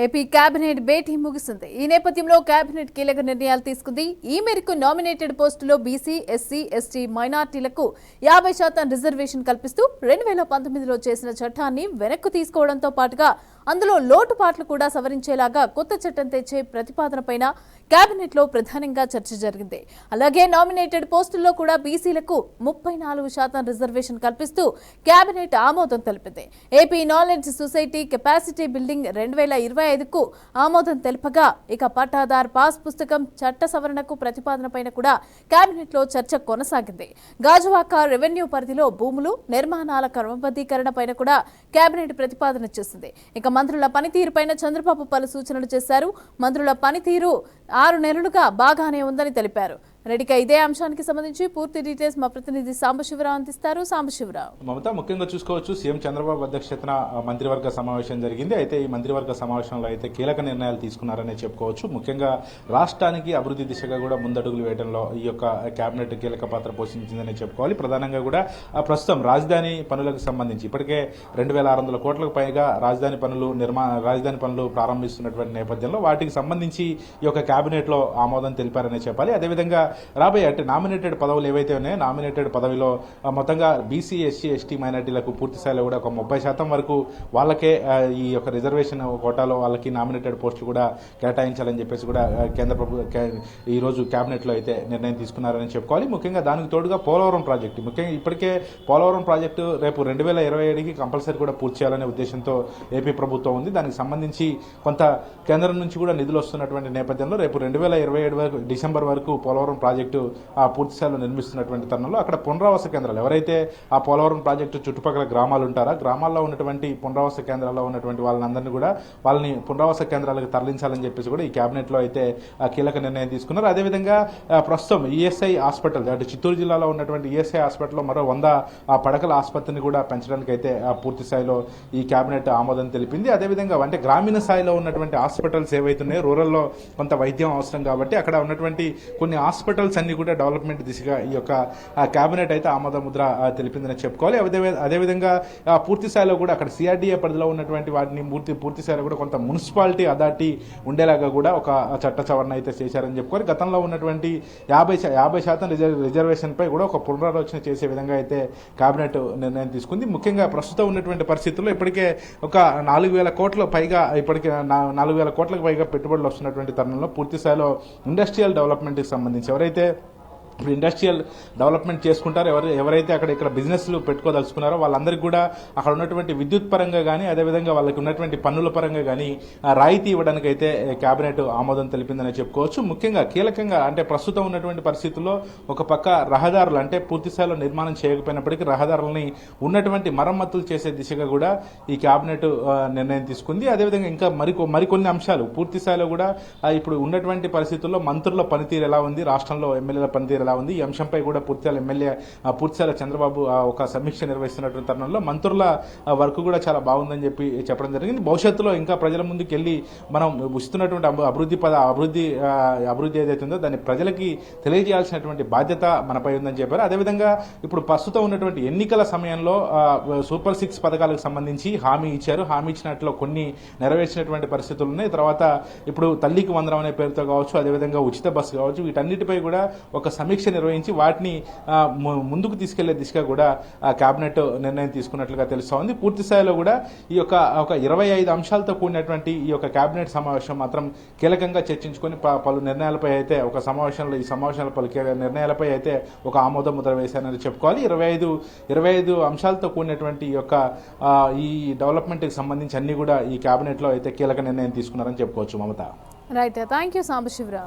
AP cabinet భేటీ ముగిసింది. ఈ నేపథ్యంలో కేబినెట్ కీలక నిర్ణయాలు తీసుకుంది. ఈ మేరకు నామినేటెడ్ పోస్టులో బీసీ, ఎస్సీ, ఎస్టీ, మైనార్టీలకు 50% రిజర్వేషన్ కల్పిస్తూ 2019లో చేసిన చట్టాన్ని వెనక్కు తీసుకోవడంతో పాటుగా అందులో లోటుపాట్లు కూడా సవరించేలాగా కొత్త చట్టం తెచ్చే ప్రతిపాదనపైన కేబినెట్ లో ప్రధానంగా చర్చ జరిగింది. అలాగే నామినేటెడ్ పోస్టుల్లో కూడా బీసీలకు 34% రిజర్వేషన్ కల్పిస్తూ కేబినెట్ ఆమోదం తెలిపింది. AP knowledge society capacity building 2025కు ఆమోదం తెలుపగా ఇక పట్టాదార్ పాస్ పుస్తకం చట్ట సవరణకు ప్రతిపాదనపైన కూడా కేబినెట్ లో చర్చ కొనసాగింది. గాజువాక రెవెన్యూ పరిధిలో భూములు, నిర్మాణాల క్రమబద్ధీకరణ పైన కూడా కేబినెట్ ప్రతిపాదన చేసింది. ఇక మంత్రుల పనితీరుపైన చంద్రబాబు పలు సూచనలు చేశారు. మంత్రుల పనితీరు 6 నెలలుగా బాగానే ఉందని తెలిపారు. రెడ్డిగా ఇదే అంశానికి సంబంధించి పూర్తి డీటెయిల్స్ మా ప్రతినిధి సాంబశివరావు అందిస్తారు. సాంబశివరావు. మమత, ముఖ్యంగా చూసుకోవచ్చు, సీఎం చంద్రబాబు అధ్యక్షతన మంత్రివర్గ సమావేశం జరిగింది. అయితే ఈ మంత్రివర్గ సమావేశంలో అయితే కీలక నిర్ణయాలు తీసుకున్నారనే చెప్పుకోవచ్చు. ముఖ్యంగా రాష్ట్రానికి అభివృద్ధి దిశగా కూడా ముందడుగులు వేయడంలో ఈ యొక్క కేబినెట్ కీలక పాత్ర పోషించిందని చెప్పుకోవాలి. ప్రధానంగా కూడా ప్రస్తుతం రాజధాని పనులకు సంబంధించి ఇప్పటికే 2600 కోట్లకు పైగా రాజధాని పనులు ప్రారంభిస్తున్నటువంటి నేపథ్యంలో వాటికి సంబంధించి ఈ యొక్క కేబినెట్ లో ఆమోదం తెలిపారనే చెప్పాలి. అదేవిధంగా రాబోయే అంటే నామినేటెడ్ పదవులు ఏవైతే ఉన్నాయో నామినేటెడ్ పదవిలో మొత్తంగా బీసీ, ఎస్సీ, ఎస్టీ, మైనార్టీలకు పూర్తి స్థాయిలో కూడా ఒక 30% వరకు వాళ్ళకే ఈ యొక్క రిజర్వేషన్ కోటాలో వాళ్ళకి నామినేటెడ్ పోస్టులు కూడా కేటాయించాలని చెప్పేసి కూడా కేంద్ర ప్రభుత్వం ఈ రోజు కేబినెట్ లో అయితే నిర్ణయం తీసుకున్నారని చెప్పుకోవాలి. ముఖ్యంగా దానికి తోడుగా పోలవరం ప్రాజెక్టు, ముఖ్యంగా ఇప్పటికే పోలవరం ప్రాజెక్టు రేపు 2027కి కంపల్సరీ కూడా పూర్తి చేయాలనే ఉద్దేశంతో ఏపీ ప్రభుత్వం ఉంది. దానికి సంబంధించి కొంత కేంద్రం నుంచి కూడా నిధులు వస్తున్నటువంటి నేపథ్యంలో రేపు 2027 వరకు డిసెంబర్ వరకు పోలవరం ప్రాజెక్టు పూర్తి స్థాయిలో నిర్మిస్తున్నటువంటి తరుణంలో అక్కడ పునరావాస కేంద్రాలు ఎవరైతే ఆ పోలవరం ప్రాజెక్టు చుట్టుపక్కల గ్రామాలు ఉంటారో గ్రామాల్లో ఉన్నటువంటి పునరావాస కేంద్రాల్లో ఉన్నటువంటి వాళ్ళందరినీ కూడా వాళ్ళని పునరావాస కేంద్రాలకు తరలించాలని చెప్పేసి కూడా ఈ కేబినెట్ లో అయితే కీలక నిర్ణయం తీసుకున్నారు. అదేవిధంగా ప్రస్తుతం ఈఎస్ఐ హాస్పిటల్ అంటే చిత్తూరు జిల్లాలో ఉన్నటువంటి ఈఎస్ఐ హాస్పిటల్లో మరో 100 పడకల ఆసుపత్రిని కూడా పెంచడానికి అయితే పూర్తి స్థాయిలో ఈ కేబినెట్ ఆమోదం తెలిపింది. అదేవిధంగా అంటే గ్రామీణ స్థాయిలో ఉన్నటువంటి హాస్పిటల్స్ ఏవైతున్నాయో రూరల్లో కొంత వైద్యం అవసరం కాబట్టి అక్కడ ఉన్నటువంటి కొన్ని హాస్పిటల్స్ అన్ని కూడా డెవలప్మెంట్ దిశగా ఈ యొక్క కేబినెట్ అయితే ఆమోద ముద్ర తెలిపిందని చెప్పుకోవాలి. అదేవిధంగా పూర్తి స్థాయిలో కూడా అక్కడ సిఆర్డీఏ పరిధిలో ఉన్నటువంటి వాటిని పూర్తి స్థాయిలో కూడా కొంత మున్సిపాలిటీ అథారిటీ ఉండేలాగా కూడా ఒక చట్ట సవరణ అయితే చేశారని చెప్పుకోవాలి. గతంలో ఉన్నటువంటి 50% రిజర్వేషన్ పై కూడా ఒక పునరాలోచన చేసే విధంగా అయితే కేబినెట్ నిర్ణయం తీసుకుంది. ముఖ్యంగా ప్రస్తుతం ఉన్నటువంటి పరిస్థితుల్లో ఇప్పటికే ఒక 4,000 కోట్ల పైగా పెట్టుబడులు వస్తున్నటువంటి తరుణంలో పూర్తి స్థాయిలో ఇండస్ట్రియల్ డెవలప్మెంట్ కి సంబంధించి ఎవరైతే ఇప్పుడు ఇండస్ట్రియల్ డెవలప్మెంట్ చేసుకుంటారో ఎవరైతే ఇక్కడ బిజినెస్లు పెట్టుకోదలుచుకున్నారో వాళ్ళందరికీ కూడా అక్కడ ఉన్నటువంటి విద్యుత్ పరంగా కానీ అదేవిధంగా వాళ్ళకి ఉన్నటువంటి పన్నుల పరంగా కానీ రాయితీ ఇవ్వడానికి అయితే కేబినెట్ ఆమోదం తెలిపిందని చెప్పుకోవచ్చు. ముఖ్యంగా కీలకంగా అంటే ప్రస్తుతం ఉన్నటువంటి పరిస్థితుల్లో ఒక పక్క రహదారులు అంటే పూర్తి స్థాయిలో నిర్మాణం చేయకపోయినప్పటికీ రహదారులని ఉన్నటువంటి మరమ్మతులు చేసే దిశగా కూడా ఈ కేబినెట్ నిర్ణయం తీసుకుంది. అదేవిధంగా ఇంకా మరికొన్ని అంశాలు పూర్తి స్థాయిలో కూడా ఇప్పుడు ఉన్నటువంటి పరిస్థితుల్లో మంత్రుల పనితీరు ఎలా ఉంది, రాష్ట్రంలో ఎమ్మెల్యేల పనితీరు ఉంది, ఈ అంశంపై కూడా పూర్తిస్థాయిలో చంద్రబాబు ఒక సమీక్ష నిర్వహిస్తున్నటువంటి తరుణంలో మంత్రుల వర్క్ కూడా చాలా బాగుందని చెప్పడం జరిగింది. భవిష్యత్తులో ఇంకా ప్రజల ముందుకు వెళ్ళి మనం ఇస్తున్నటువంటి అభివృద్ధి ఏదైతే ఉందో దాన్ని ప్రజలకి తెలియజేయాల్సినటువంటి బాధ్యత మనపై ఉందని చెప్పారు. అదేవిధంగా ఇప్పుడు ప్రస్తుతం ఉన్నటువంటి ఎన్నికల సమయంలో సూపర్ 6 పథకాలకు సంబంధించి హామీ ఇచ్చారు. హామీ ఇచ్చినట్లు కొన్ని నెరవేర్చినటువంటి పరిస్థితులు ఉన్నాయి. తర్వాత ఇప్పుడు తల్లికి వందనం అనే పేరుతో కావచ్చు, అదేవిధంగా ఉచిత బస్సు కావచ్చు, వీటన్నిటిపై కూడా ఒక సమీక్ష నిర్వహించి వాటిని ముందుకు తీసుకెళ్లే దిశగా కూడా కేబినెట్ నిర్ణయం తీసుకున్నట్లుగా తెలుస్తోంది. పూర్తి స్థాయిలో కూడా ఈ యొక్క ఒక 25 అంశాలతో కూడినటువంటి ఈ యొక్క కేబినెట్ సమావేశం మాత్రం కీలకంగా చర్చించుకొని పలు నిర్ణయాలపై అయితే ఈ సమావేశంలో పలు నిర్ణయాలపై అయితే ఒక ఆమోద ముద్ర వేశారని చెప్పుకోవాలి. 25 అంశాలతో కూడినటువంటి ఈ డెవలప్మెంట్ కి సంబంధించి అన్ని కూడా ఈ కేబినెట్ లో అయితే కీలక నిర్ణయం తీసుకున్నారని చెప్పుకోవచ్చు. Mamata. Right, thank you Sambasivarao.